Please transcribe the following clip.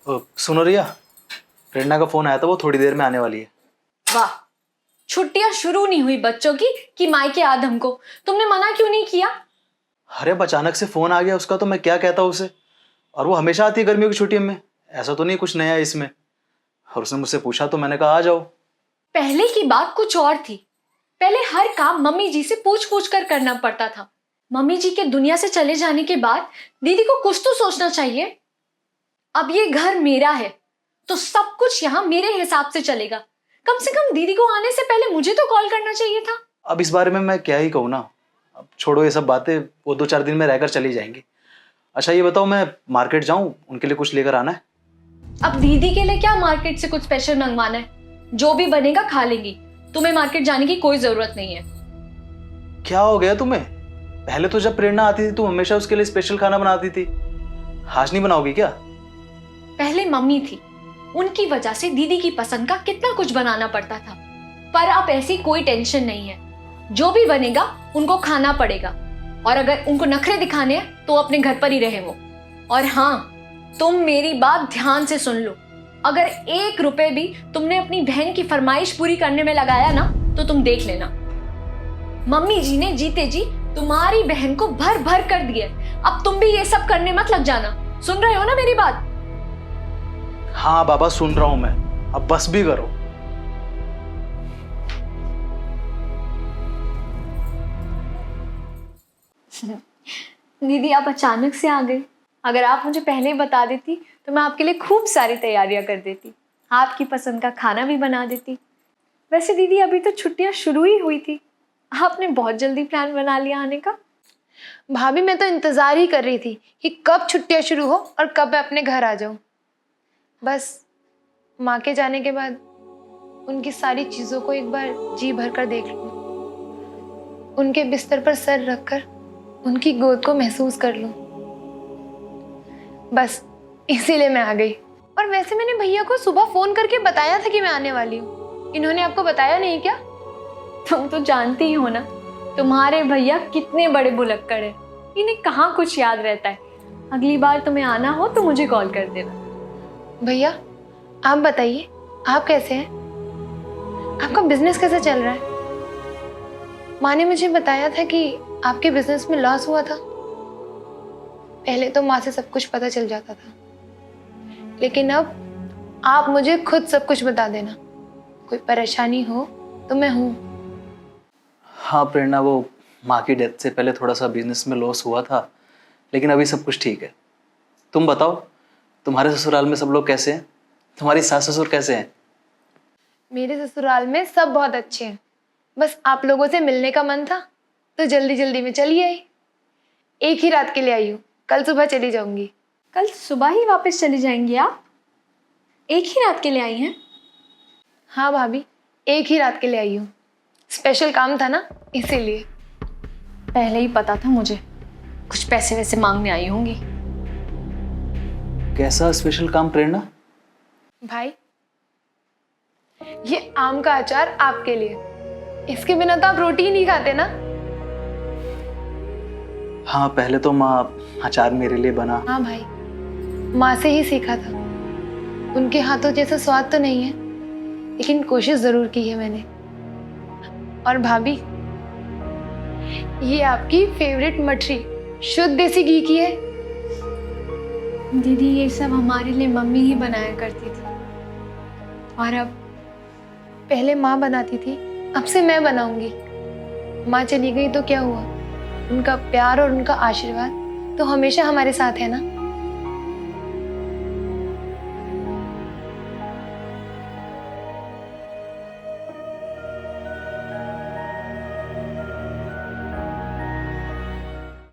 सुनो रिया, प्रेरणा का फोन आया था, वो थोड़ी देर में आने वाली है। वाह, छुट्टियां शुरू नहीं हुई बच्चों की कि मायके आ हमको। तुमने मना क्यों नहीं किया? अरे अब अचानक से फोन आ गया उसका, तो मैं क्या कहता हूँ उसे। और वो हमेशा आती है गर्मियों की छुट्टियों में, ऐसा तो नहीं कुछ नया है इसमें। और उसने मुझसे पूछा तो मैंने कहा आ जाओ। पहले की बात कुछ और थी। पहले हर काम मम्मी जी से पूछ पूछ कर करना पड़ता था। मम्मी जी के दुनिया से चले जाने के बाद दीदी को कुछ तो सोचना चाहिए। अब ये घर मेरा है तो सब कुछ यहाँ मेरे हिसाब से चलेगा। कम से कम दीदी को आने से पहले मुझे तो कॉल करना चाहिए था। अब इस बारे में मैं क्या ही कहूँ ना। अब छोड़ो ये सब बातें, वो 2-4 दिन में रहकर चली जाएंगी। अच्छा ये बताओ, मैं मार्केट जाऊँ, उनके लिए कुछ लेकर आना है? अब दीदी के लिए क्या मार्केट से कुछ स्पेशल मंगवाना है? जो भी बनेगा खा लेंगी। तुम्हें मार्केट जाने की कोई जरूरत नहीं है। क्या हो गया तुम्हें? पहले तो जब प्रेरणा आती थी तुम हमेशा उसके लिए स्पेशल खाना बनाती थी, आज नहीं बनाओगी क्या? पहले मम्मी थी, उनकी वजह से दीदी की पसंद का कितना कुछ बनाना पड़ता था। पर अब ऐसी कोई टेंशन नहीं है। जो भी बनेगा उनको खाना पड़ेगा। और अगर उनको नखरे दिखाने हैं तो अपने घर पर ही रहे वो। और हाँ, तुम मेरी बात ध्यान से सुन लो। अगर 1 रुपए भी तुमने अपनी बहन की फरमाइश पूरी करने में लगाया ना तो तुम देख लेना, मम्मी जी ने जीते जी तुम्हारी बहन को भर भर कर दिए। अब तुम भी ये सब करने मत लग जाना। सुन रहे हो ना मेरी बात? हाँ बाबा सुन रहा हूं मैं, अब बस भी करो। दीदी आप अचानक से आ गई। अगर आप मुझे पहले ही बता देती तो मैं आपके लिए खूब सारी तैयारियां कर देती, आपकी पसंद का खाना भी बना देती। वैसे दीदी अभी तो छुट्टियां शुरू ही हुई थी, आपने बहुत जल्दी प्लान बना लिया आने का। भाभी मैं तो इंतज़ार ही कर रही थी कि कब छुट्टियां शुरू हो और कब मैं अपने घर आ जाऊं। बस माँ के जाने के बाद उनकी सारी चीज़ों को एक बार जी भर कर देख लूं, उनके बिस्तर पर सर रखकर उनकी गोद को महसूस कर लूं। बस इसीलिए मैं आ गई। और वैसे मैंने भैया को सुबह फ़ोन करके बताया था कि मैं आने वाली हूँ। इन्होंने आपको बताया नहीं क्या? तुम तो जानती ही हो ना, तुम्हारे भैया कितने बड़े भुलक्कड़ है। इन्हें कहाँ कुछ याद रहता है। अगली बार तुम्हें आना हो तो मुझे कॉल कर देना। भैया आप बताइए, आप कैसे हैं? आपका बिजनेस कैसे चल रहा है? माँ ने मुझे बताया था कि आपके बिजनेस में लॉस हुआ था। पहले तो माँ से सब कुछ पता चल जाता था, लेकिन अब आप मुझे खुद सब कुछ बता देना। कोई परेशानी हो तो मैं हूँ। हाँ प्रेरणा, वो माँ की डेथ से पहले थोड़ा सा बिजनेस में लॉस हुआ था, लेकिन अभी सब कुछ ठीक है। तुम बताओ, तुम्हारे ससुराल में सब लोग कैसे हैं? तुम्हारी सास ससुर कैसे हैं? मेरे ससुराल में सब बहुत अच्छे हैं। बस आप लोगों से मिलने का मन था तो जल्दी जल्दी में चली आई। एक ही रात के लिए आई हूँ, कल सुबह चली जाऊंगी। कल सुबह ही वापस चली जाएंगी आप? एक ही रात के लिए आई हैं? हाँ भाभी, एक ही रात के लिए आई हूँ। स्पेशल काम था ना, इसीलिए। पहले ही पता था मुझे, कुछ पैसे वैसे मांगने आई होंगी। कैसा स्पेशल काम प्रेरणा? भाई ये आम का अचार आपके लिए। इसके बिना तो आप रोटी ही नहीं खाते ना। हाँ पहले तो माँ अचार मेरे लिए बना। हाँ भाई, माँ से ही सीखा था। उनके हाथों जैसा स्वाद तो नहीं है, लेकिन कोशिश जरूर की है मैंने। और भाभी ये आपकी फेवरेट मठरी शुद्ध देसी घी की है। दीदी ये सब हमारे लिए मम्मी ही बनाया करती थी। और अब पहले माँ बनाती थी, अब से मैं बनाऊंगी। माँ चली गई तो क्या हुआ, उनका प्यार और उनका आशीर्वाद तो हमेशा हमारे साथ है ना।